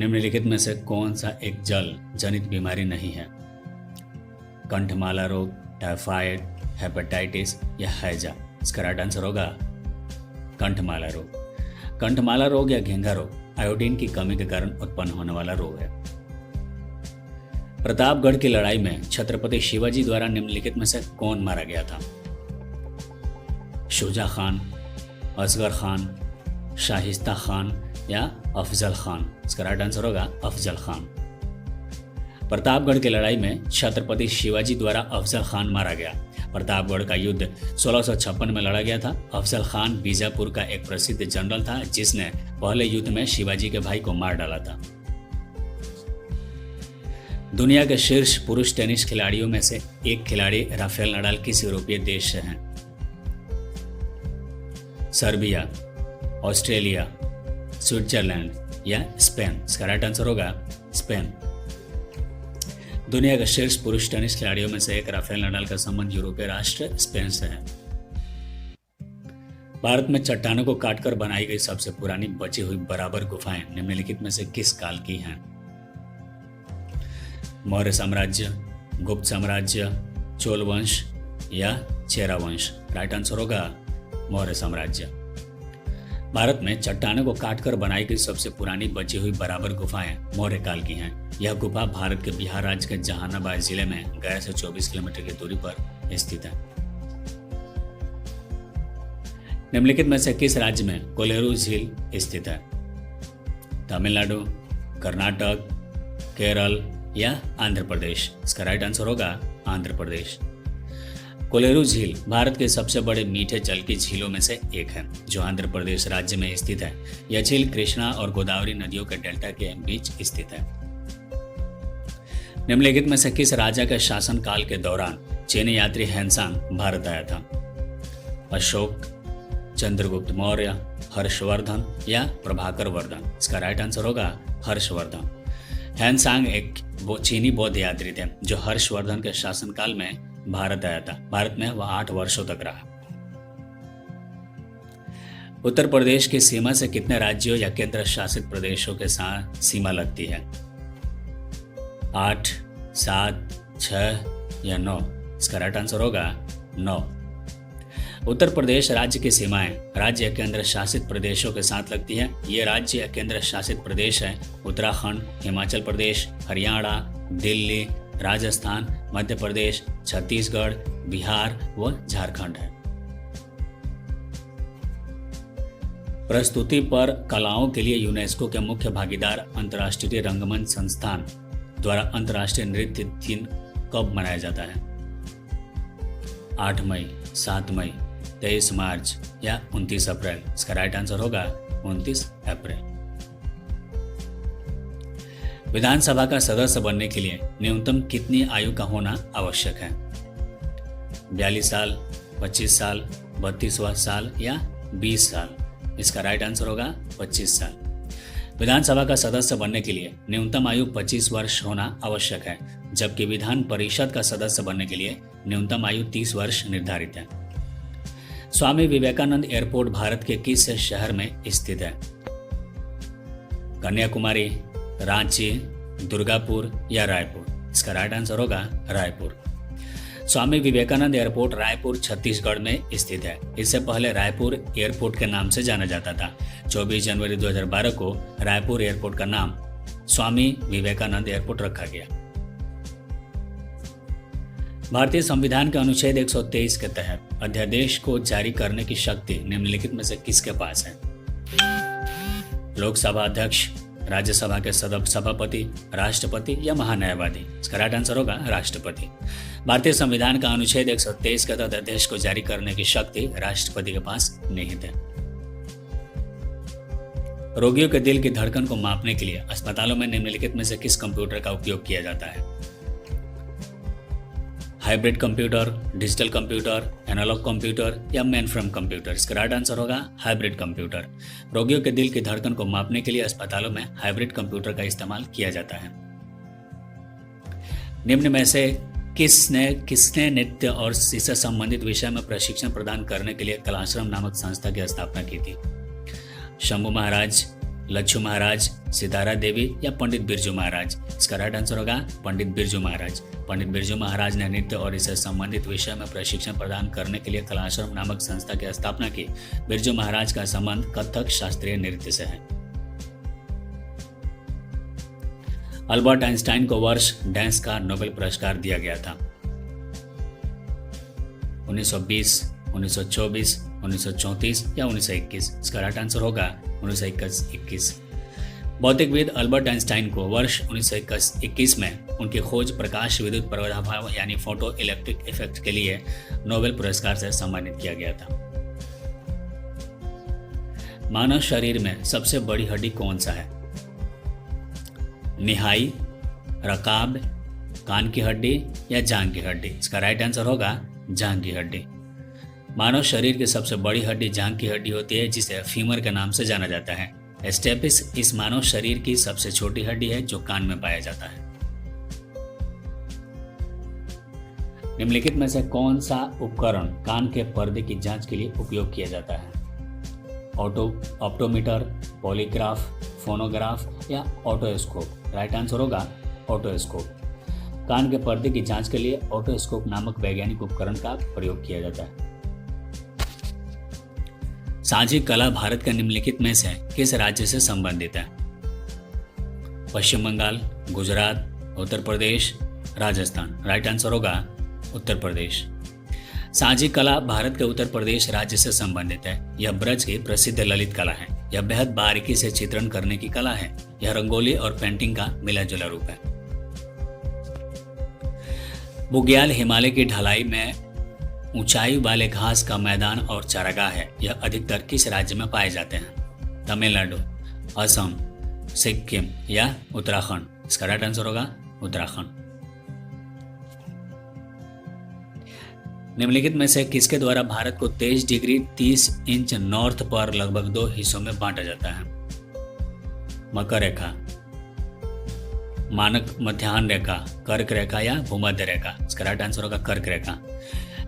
निम्नलिखित में से कौन सा एक जल जनित बीमारी नहीं है? कंठमाला रोग, टाइफाइड, हेपेटाइटिस या हैजा? इसका राइट आंसर होगा कंठमाला रोग। कंठमाला रोग या घेंघा रोग आयोडीन की कमी के कारण उत्पन्न होने वाला रोग है। प्रतापगढ़ की लड़ाई में छत्रपति शिवाजी द्वारा निम्नलिखित में से कौन मारा गया था? शुजा खान, असगर खान, शाहिस्ता खान या अफजल खान? इसका राइट आंसर होगा अफजल खान। प्रतापगढ़ की लड़ाई में छत्रपति शिवाजी द्वारा अफजल खान मारा गया। प्रतापगढ़ का युद्ध 1656 में लड़ा गया था। अफजल खान बीजापुर का एक प्रसिद्ध जनरल था जिसने पहले युद्ध में शिवाजी के भाई को मार डाला था। दुनिया के शीर्ष पुरुष टेनिस खिलाड़ियों में से एक खिलाड़ी राफेल नडाल किस यूरोपीय देश से हैं? सर्बिया, ऑस्ट्रेलिया, स्विट्जरलैंड या स्पेन? इसका राइट आंसर होगा स्पेन। दुनिया के शीर्ष पुरुष टेनिस खिलाड़ियों में से एक राफेल नडाल का संबंध यूरोपीय राष्ट्र स्पेन से है। भारत में चट्टानों को काटकर बनाई गई सबसे पुरानी बची हुई बराबर गुफाएं निम्नलिखित में से किस काल की हैं? मौर्य साम्राज्य, गुप्त साम्राज्य, चोल वंश या चेरा वंश? राइट आंसर होगा मौर्य साम्राज्य। भारत में चट्टानों को काटकर बनाई गई सबसे पुरानी बची हुई बराबर गुफाएं मौर्य काल की हैं। यह गुफा भारत के बिहार राज्य के जहानाबाद जिले में गया से 24 किलोमीटर की दूरी पर स्थित है। निम्नलिखित में से किस राज्य में कोलेरू झील स्थित है? तमिलनाडु, कर्नाटक, केरल या आंध्र प्रदेश? इसका राइट आंसर होगा आंध्र प्रदेश। कोलेरू झील भारत के सबसे बड़े मीठे जल की झीलों में से एक है जो आंध्र प्रदेश राज्य में स्थित है। यह झील कृष्णा और गोदावरी नदियों के डेल्टा के बीच स्थित है। निम्नलिखित में से किस राजा के शासनकाल के दौरान चीनी यात्री हैंसांग भारत आया था? अशोक, चंद्रगुप्त मौर्य, हर्षवर्धन या प्रभाकर वर्धन? इसका राइट आंसर होगा हर्षवर्धन। हैंसांग एक चीनी बौद्ध यात्री थे जो हर्षवर्धन के शासनकाल में भारत आया था। भारत में वह 8 वर्षों तक रहा। उत्तर प्रदेश की सीमा से कितने राज्यों या केंद्र शासित प्रदेशों के साथ सीमा लगती है? 8, 7, 6 या 9? इसका राइट आंसर होगा 9। उत्तर प्रदेश राज्य की सीमाएं राज्य या केंद्र शासित प्रदेशों के साथ लगती है। ये राज्य या केंद्र शासित प्रदेश है उत्तराखंड, हिमाचल प्रदेश, हरियाणा, दिल्ली, राजस्थान, मध्य प्रदेश, छत्तीसगढ़, बिहार व झारखंड है। प्रस्तुति पर कलाओं के लिए यूनेस्को के मुख्य भागीदार अंतर्राष्ट्रीय रंगमंच संस्थान द्वारा अंतर्राष्ट्रीय नृत्य दिन कब मनाया जाता है? 8 मई, 7 मई, 23 मार्च या 29 अप्रैल? इसका राइट आंसर होगा 29 अप्रैल। विधानसभा का सदस्य बनने के लिए न्यूनतम कितनी आयु का होना आवश्यक है? 42 साल, 25 साल, 32वां साल या 20 साल? इसका राइट आंसर होगा 25 साल। विधानसभा का सदस्य बनने के लिए न्यूनतम आयु 25 वर्ष होना आवश्यक है, जबकि विधान परिषद का सदस्य बनने के लिए न्यूनतम आयु 30 वर्ष निर्धारित है। स्वामी विवेकानंद एयरपोर्ट भारत के किस शहर में स्थित है? कन्याकुमारी, रांची, दुर्गापुर या रायपुर? इसका राइट आंसर होगा रायपुर। स्वामी विवेकानंद एयरपोर्ट रायपुर छत्तीसगढ़ में स्थित है। इससे पहले रायपुर एयरपोर्ट के नाम से जाना जाता था। 24 जनवरी 2012 को रायपुर एयरपोर्ट का नाम स्वामी विवेकानंद एयरपोर्ट रखा गया। भारतीय संविधान के अनुच्छेद 123 के तहत अध्यादेश को जारी करने की शक्ति निम्नलिखित में से किसके पास है? लोकसभा अध्यक्ष, राज्यसभा के सभापति, राष्ट्रपति या महान्यायवादी? इसका राइट आंसर होगा राष्ट्रपति। भारतीय संविधान का अनुच्छेद 123 के तहत अध्यादेश को जारी करने की शक्ति राष्ट्रपति के पास निहित है। रोगियों के दिल की धड़कन को मापने के लिए अस्पतालों में निम्नलिखित में से किस कंप्यूटर का उपयोग किया जाता है? Hybrid computer, digital computer, analog computer या मेनफ्रेम कंप्यूटर? इसका राइट आंसर होगा हाइब्रिड कंप्यूटर। रोगियों के दिल की धड़कन को मापने के लिए अस्पतालों में हाइब्रिड कंप्यूटर का इस्तेमाल किया जाता है। निम्न में से किसने नृत्य और इससे संबंधित विषय में प्रशिक्षण प्रदान करने के लिए कलाश्रम नामक संस्था की स्थापना की थी? शंभू महाराज, लच्छू महाराज, सितारा देवी या पंडित बिरजू महाराज? इसका राइट आंसर होगा पंडित बिरजू महाराज। पंडित बिरजू महाराज ने नृत्य और इससे संबंधित विषय में प्रशिक्षण प्रदान करने के लिए कलाश्रम नामक संस्था की स्थापना की। बिरजू महाराज का संबंध कथक शास्त्रीय नृत्य से है। अल्बर्ट आइंस्टाइन को वर्ष डैश का नोबेल पुरस्कार दिया गया था? 1920, 1924, 1934 या 1921? इसका राइट आंसर होगा 1921। भौतिकविद अल्बर्ट आइंस्टाइन को वर्ष 1921 में उनकी खोज प्रकाश विद्युत प्रभाव यानी फोटो इलेक्ट्रिक इफेक्ट के लिए नोबेल पुरस्कार से सम्मानित किया गया था। मानव शरीर में सबसे बड़ी हड्डी कौन सा है? निहाई, रकाब, कान की हड्डी या जांघ की हड्डी? इसका राइट आंसर होगा जांघ की हड्डी। मानव शरीर की सबसे बड़ी हड्डी जांघ की हड्डी होती है, जिसे फीमर के नाम से जाना जाता है। स्टेपिस इस मानव शरीर की सबसे छोटी हड्डी है जो कान में पाया जाता है। निम्नलिखित में से कौन सा उपकरण कान के पर्दे की जांच के लिए उपयोग किया जाता है? ऑप्टोमीटर, पॉलीग्राफ, फोनोग्राफ या ऑटोस्कोप? राइट आंसर होगा ऑटोस्कोप। कान के पर्दे की जांच के लिए ऑटोस्कोप नामक वैज्ञानिक उपकरण का प्रयोग किया जाता है। साझी कला भारत के निम्नलिखित में से किस राज्य से संबंधित है? पश्चिम बंगाल, गुजरात, उत्तर प्रदेश, राजस्थान? राइट आंसर होगा उत्तर प्रदेश। साझी कला भारत के उत्तर प्रदेश राज्य से संबंधित है। यह ब्रज की प्रसिद्ध ललित कला है। यह बेहद बारीकी से चित्रण करने की कला है। यह रंगोली और पेंटिंग का मिला जुला रूप है। बुग्याल हिमालय की ढलाई में ऊंचाई वाले घास का मैदान और चारागाह है। यह अधिकतर किस राज्य में पाए जाते हैं? तमिलनाडु, असम, सिक्किम या उत्तराखंड? इसका राइट आंसर होगा उत्तराखंड। निम्नलिखित में से किसके द्वारा भारत को 23 डिग्री 30 इंच नॉर्थ पर लगभग 2 हिस्सों में बांटा जाता है? मकर रेखा, मानक मध्याह्न रेखा, कर्क रेखा या भूमध्य रेखा? इसका राइट आंसर होगा कर्क रेखा।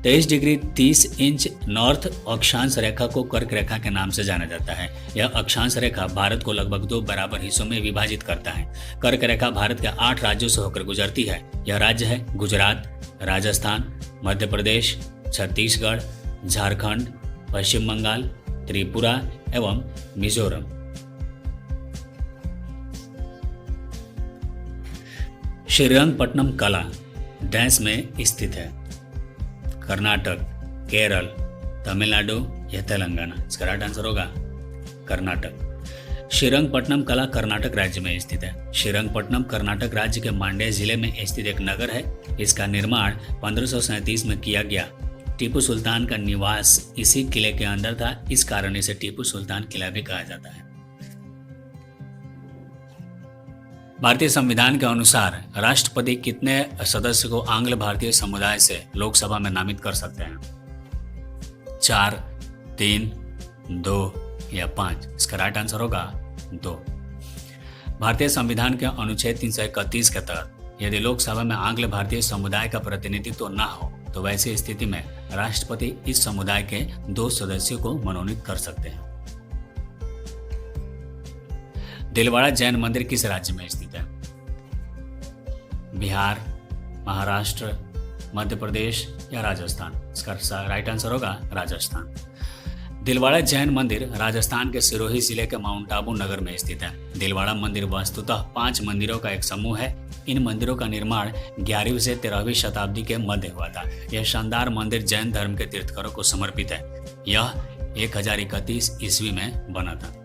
23 डिग्री 30 इंच नॉर्थ अक्षांश रेखा को कर्क रेखा के नाम से जाना जाता है। यह अक्षांश रेखा भारत को लगभग 2 बराबर हिस्सों में विभाजित करता है। कर्क रेखा भारत के 8 राज्यों से होकर गुजरती है। यह राज्य है गुजरात, राजस्थान, मध्य प्रदेश, छत्तीसगढ़, झारखंड, पश्चिम बंगाल, त्रिपुरा एवं मिजोरम। श्रीरंगपट्टनम कला डैश में स्थित है? कर्नाटक, केरल, तमिलनाडु या तेलंगाना? इसका राइट आंसर होगा कर्नाटक। श्रीरंगपट्टनम कला कर्नाटक राज्य में स्थित है। श्रीरंगपट्टनम कर्नाटक राज्य के मांड्या जिले में स्थित एक नगर है। इसका निर्माण 1537 में किया गया। टीपू सुल्तान का निवास इसी किले के अंदर था। इस कारण इसे टीपू सुल्तान किला भी कहा जाता है। भारतीय संविधान के अनुसार राष्ट्रपति कितने सदस्य को आंग्ल भारतीय समुदाय से लोकसभा में नामित कर सकते हैं? 4, 3, 2 या 5? इसका राइट आंसर होगा 2। भारतीय संविधान के अनुच्छेद 331 के तहत यदि लोकसभा में आंग्ल भारतीय समुदाय का प्रतिनिधित्व न हो तो वैसी स्थिति में राष्ट्रपति इस समुदाय के 2 सदस्यों को मनोनीत कर सकते हैं। दिलवाड़ा जैन मंदिर किस राज्य में स्थित है? बिहार, महाराष्ट्र, मध्य प्रदेश या राजस्थान? इसका राइट आंसर होगा राजस्थान। दिलवाड़ा जैन मंदिर राजस्थान के सिरोही जिले के माउंट आबू नगर में स्थित है। दिलवाड़ा मंदिर वस्तुतः 5 मंदिरों का एक समूह है। इन मंदिरों का निर्माण 11वीं से 13वीं शताब्दी के मध्य हुआ था। यह शानदार मंदिर जैन धर्म के तीर्थंकरों को समर्पित है। यह 1031 ईस्वी में बना था।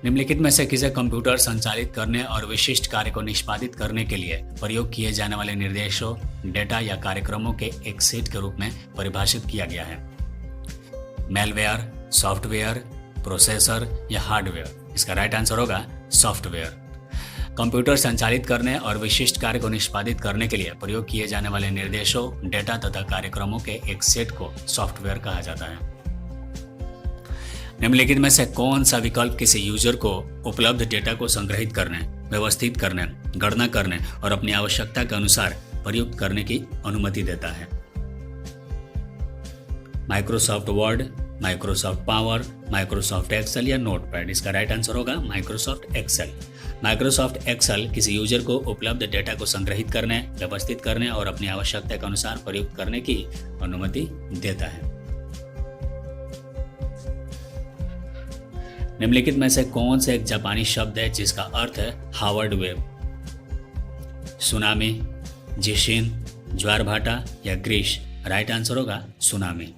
निम्नलिखित में से किसे कंप्यूटर संचालित करने और विशिष्ट कार्य को निष्पादित करने के लिए प्रयोग किए जाने वाले निर्देशों, डेटा या कार्यक्रमों के एक सेट के रूप में परिभाषित किया गया है? मेलवेयर, सॉफ्टवेयर, प्रोसेसर या हार्डवेयर? इसका राइट आंसर होगा सॉफ्टवेयर। कंप्यूटर संचालित करने और विशिष्ट कार्य को निष्पादित करने के लिए प्रयोग किए जाने वाले निर्देशों, डेटा तथा कार्यक्रमों के एक सेट को सॉफ्टवेयर कहा जाता है। निम्नलिखित में से कौन सा विकल्प किसी यूजर को उपलब्ध डेटा को संग्रहित करने, व्यवस्थित करने, गणना करने और अपनी आवश्यकता के अनुसार प्रयुक्त करने की अनुमति देता है? Microsoft Word, Microsoft Power, Microsoft Excel या नोटपैड? इसका राइट आंसर होगा माइक्रोसॉफ्ट एक्सेल। माइक्रोसॉफ्ट एक्सेल किसी यूजर को उपलब्ध डेटा को संग्रहित करने, व्यवस्थित करने और अपनी आवश्यकता के अनुसार प्रयुक्त करने की अनुमति देता है। निम्नलिखित में से कौन सा एक जापानी शब्द है जिसका अर्थ है हार्वर्ड वेव? सुनामी, जिशिन, ज्वार भाटा या ग्रीष्म? राइट आंसर होगा सुनामी।